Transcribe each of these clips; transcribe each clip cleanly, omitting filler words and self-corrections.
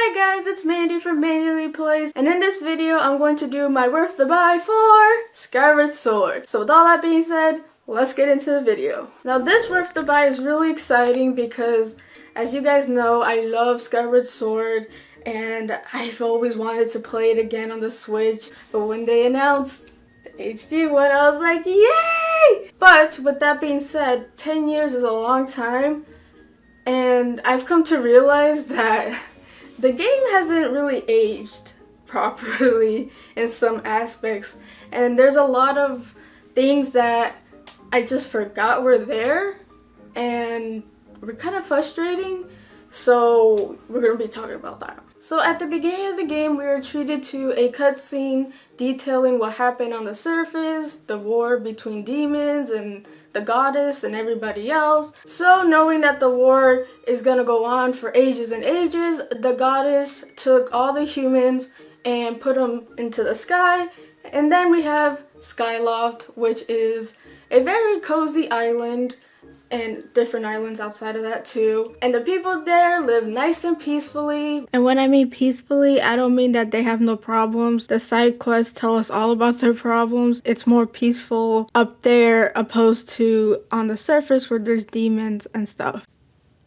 Hi guys, it's Mandy from Mandyleeplays, and in this video I'm going to do my worth the buy for Skyward Sword. So with all that being said, let's get into the video. Now this worth the buy is really exciting because, as you guys know, I love Skyward Sword and I've always wanted to play it again on the Switch, but when they announced the HD one, I was like, yay! But with that being said, 10 years is a long time, and I've come to realize that the game hasn't really aged properly in some aspects, and there's a lot of things that I just forgot were there and were kind of frustrating, so we're going to be talking about that. So at the beginning of the game, we were treated to a cutscene detailing what happened on the surface, the war between demons and the goddess and everybody else. So knowing that the war is gonna go on for ages and ages, the goddess took all the humans and put them into the sky. And then we have Skyloft, which is a very cozy island, and different islands outside of that too. And the people there live nice and peacefully. And when I mean peacefully, I don't mean that they have no problems. The side quests tell us all about their problems. It's more peaceful up there opposed to on the surface where there's demons and stuff.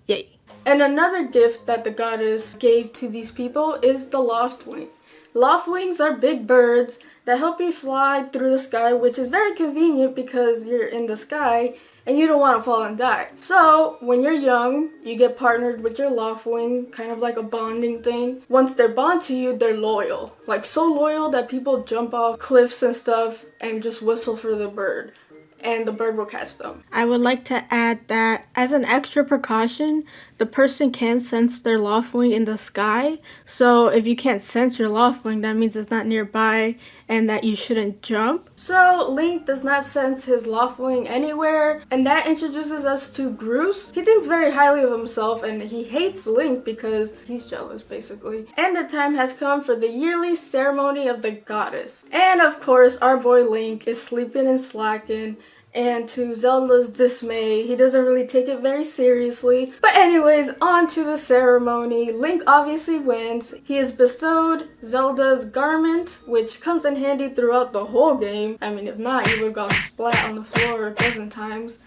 Yay. And another gift that the goddess gave to these people is the Loft Wing. Loft Wings are big birds that help you fly through the sky, which is very convenient because you're in the sky and you don't want to fall and die. So when you're young, you get partnered with your Loft Wing, kind of like a bonding thing. Once they're bond to you, they're loyal. Like so loyal that people jump off cliffs and stuff and just whistle for the bird, and the bird will catch them. I would like to add that as an extra precaution, the person can sense their Loft Wing in the sky. So if you can't sense your Loft Wing, that means it's not nearby and that you shouldn't jump. So Link does not sense his Loft Wing anywhere, and that introduces us to Groose. He thinks very highly of himself and he hates Link because he's jealous basically. And the time has come for the yearly ceremony of the goddess. And of course our boy Link is sleeping and slacking, and to Zelda's dismay, he doesn't really take it very seriously. But anyways, on to the ceremony. Link obviously wins. He is bestowed Zelda's garment, which comes in handy throughout the whole game. I mean, if not, he would have gone splat on the floor a dozen times.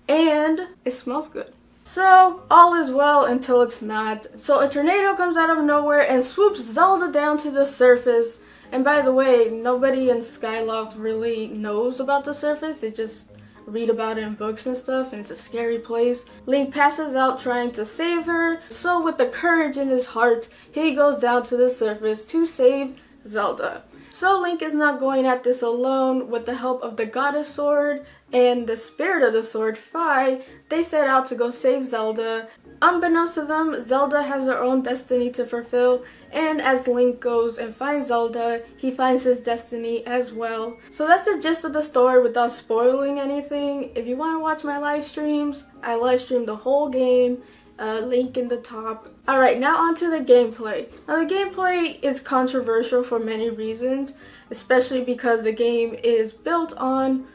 And it smells good. So, all is well until it's not. So a tornado comes out of nowhere and swoops Zelda down to the surface. And by the way, nobody in Skyloft really knows about the surface. They just read about it in books and stuff, and it's a scary place. Link passes out trying to save her. So with the courage in his heart, he goes down to the surface to save Zelda. So Link is not going at this alone. With the help of the Goddess Sword and the Spirit of the Sword, Fi, they set out to go save Zelda. Unbeknownst to them, Zelda has her own destiny to fulfill, and as Link goes and finds Zelda, he finds his destiny as well. So that's the gist of the story without spoiling anything. If you want to watch my live streams, I live stream the whole game. Link in the top. Alright, now on to the gameplay. Now the gameplay is controversial for many reasons, especially because the game is built on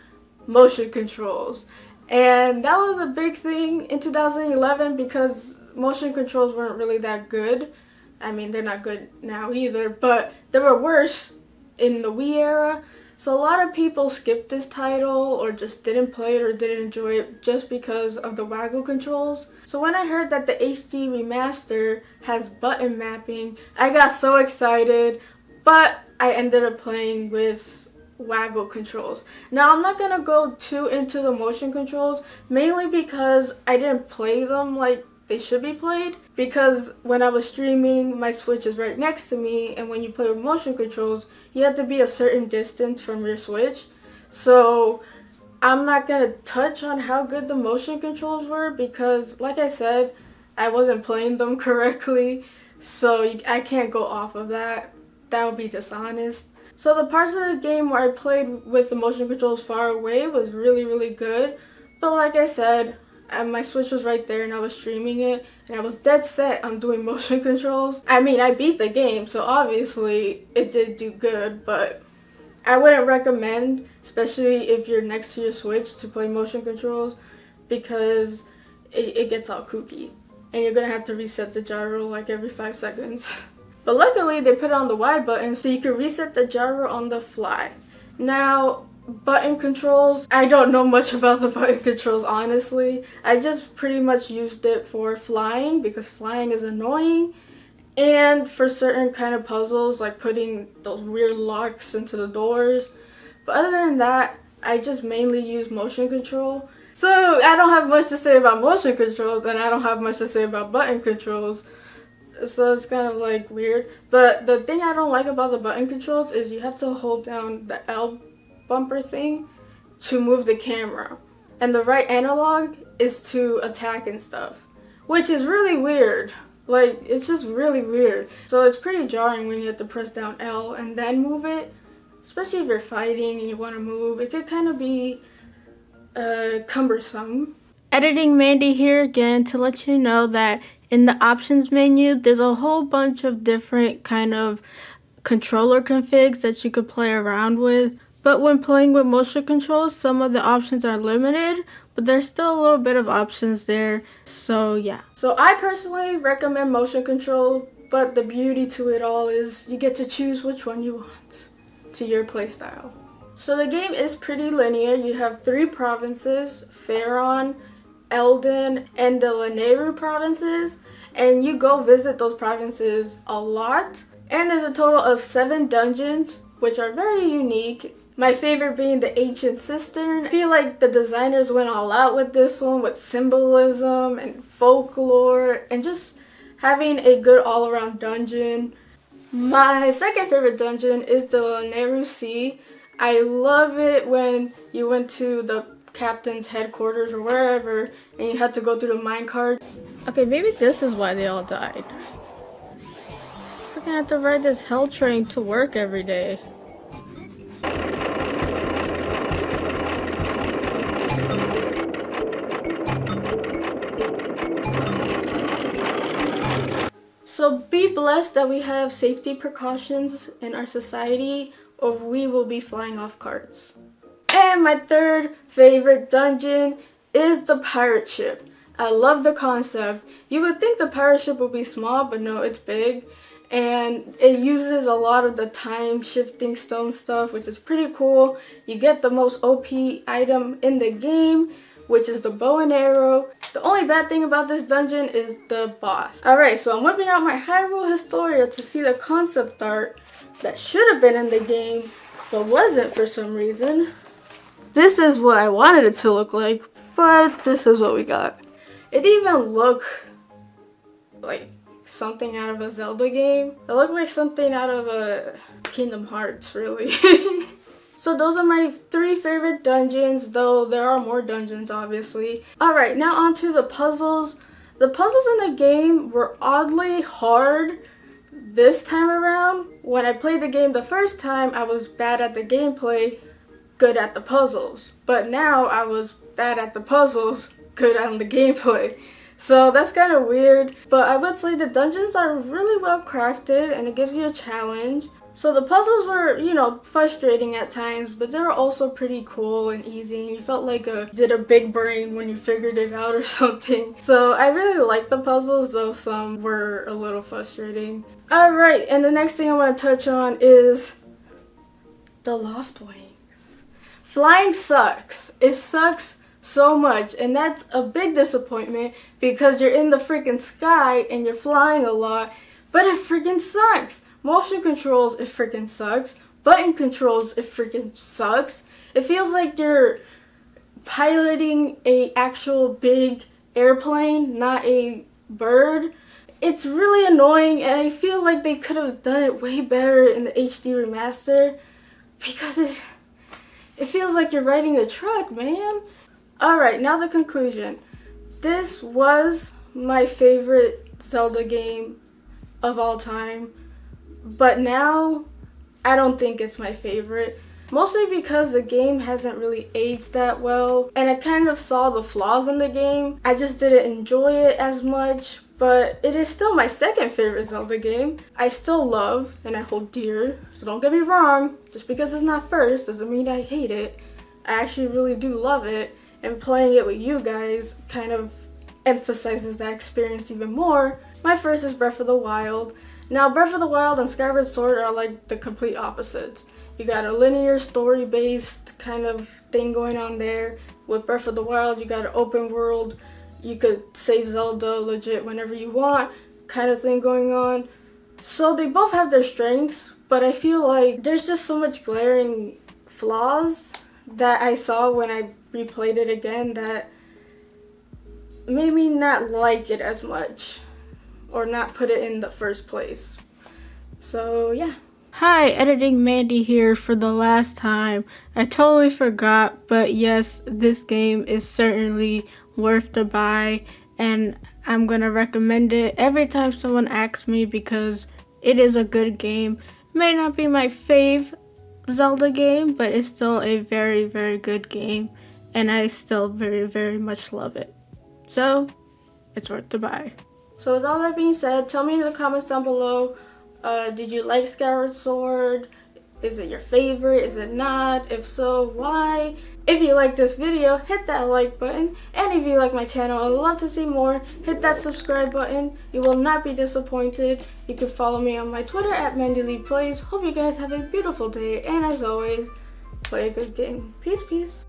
motion controls. And that was a big thing in 2011 because motion controls weren't really that good. I mean, they're not good now either, but they were worse in the Wii era. So a lot of people skipped this title or just didn't play it or didn't enjoy it just because of the waggle controls. So when I heard that the HD remaster has button mapping, I got so excited, but I ended up playing with waggle controls. Now I'm not gonna go too into the motion controls, mainly because I didn't play them like they should be played, because when I was streaming, my Switch is right next to me, and when you play with motion controls, you have to be a certain distance from your Switch. So I'm not gonna touch on how good the motion controls were because, like I said, I wasn't playing them correctly, so I can't go off of that. That would be dishonest. So the parts of the game where I played with the motion controls far away was really good, but like I said, my Switch was right there and I was streaming it, and I was dead set on doing motion controls. I mean, I beat the game, so obviously it did do good, but I wouldn't recommend, especially if you're next to your Switch, to play motion controls because it gets all kooky and you're gonna have to reset the gyro like every 5 seconds. But luckily they put on the Y button so you can reset the gyro on the fly. Now, button controls, I don't know much about the button controls honestly. I just pretty much used it for flying because flying is annoying, and for certain kind of puzzles like putting those weird locks into the doors. But other than that, I just mainly use motion control. So I don't have much to say about motion controls, and I don't have much to say about button controls. So it's kind of like weird. But the thing I don't like about the button controls is you have to hold down the L bumper thing to move the camera. And the right analog is to attack and stuff. Which is really weird. Like, it's just really weird. So it's pretty jarring when you have to press down L and then move it. Especially if you're fighting and you want to move. It could kind of be cumbersome. Editing Mandy here again to let you know that in the options menu, there's a whole bunch of different kind of controller configs that you could play around with. But when playing with motion controls, some of the options are limited, but there's still a little bit of options there. So yeah. So I personally recommend motion control, but the beauty to it all is you get to choose which one you want to your playstyle. So the game is pretty linear. You have 3 provinces, Faron, Eldin, and the Lanayru provinces, and you go visit those provinces a lot. And there's a total of 7 dungeons, which are very unique. My favorite being the Ancient Cistern. I feel like the designers went all out with this one with symbolism and folklore and just having a good all-around dungeon. My second favorite dungeon is the Lanayru Sea. I love it when you went to the captain's headquarters or wherever and you had to go through the minecart. Okay, maybe this is why they all died. Freaking have to ride this hell train to work every day. So be blessed that we have safety precautions in our society, or we will be flying off carts. And my third favorite dungeon is the pirate ship. I love the concept. You would think the pirate ship would be small, but no, it's big. And it uses a lot of the time shifting stone stuff, which is pretty cool. You get the most OP item in the game, which is the bow and arrow. The only bad thing about this dungeon is the boss. Alright, so I'm whipping out my Hyrule Historia to see the concept art that should have been in the game, but wasn't for some reason. This is what I wanted it to look like, but this is what we got. It even looked like something out of a Zelda game. It looked like something out of a Kingdom Hearts, really. So those are my 3 favorite dungeons, though there are more dungeons, obviously. Alright, now on to the puzzles. The puzzles in the game were oddly hard this time around. When I played the game the first time, I was bad at the gameplay, good at the puzzles. But now I was bad at the puzzles, good at the gameplay. So that's kind of weird. But I would say the dungeons are really well crafted and it gives you a challenge. So the puzzles were, you know, frustrating at times, but they were also pretty cool and easy. You felt like you did a big brain when you figured it out or something. So I really liked the puzzles, though some were a little frustrating. Alright, and the next thing I want to touch on is the loft wings. Flying sucks. It sucks so much, and that's a big disappointment because you're in the freaking sky and you're flying a lot, but it freaking sucks. Motion controls, it freaking sucks. Button controls, it freaking sucks. It feels like you're piloting a actual big airplane, not a bird. It's really annoying, and I feel like they could have done it way better in the HD remaster because it feels like you're riding a truck, man. Alright, now the conclusion. This was my favorite Zelda game of all time. But now, I don't think it's my favorite. Mostly because the game hasn't really aged that well. And I kind of saw the flaws in the game. I just didn't enjoy it as much. But it is still my second favorite Zelda game. I still love and I hold dear. So don't get me wrong. Just because it's not first doesn't mean I hate it. I actually really do love it. And playing it with you guys kind of emphasizes that experience even more. My first is Breath of the Wild. Now, Breath of the Wild and Skyward Sword are like the complete opposites. You got a linear story-based kind of thing going on there. With Breath of the Wild, you got an open world. You could save Zelda legit whenever you want kind of thing going on. So they both have their strengths, but I feel like there's just so much glaring flaws that I saw when I replayed it again that made me not like it as much or not put it in the first place. So yeah. Hi, Editing Mandy here for the last time. I totally forgot, but yes, this game is certainly worth the buy, and I'm gonna recommend it every time someone asks me because it is a good game. May not be my fave Zelda game, but it's still a very, very good game, and I still very, very much love it. So, it's worth the buy. So with all that being said, tell me in the comments down below, did you like Skyward Sword? Is it your favorite? Is it not? If so, why? If you like this video, hit that like button. And if you like my channel and would love to see more, hit that subscribe button. You will not be disappointed. You can follow me on my Twitter at Mandyleeplays. Hope you guys have a beautiful day. And as always, play a good game. Peace, peace.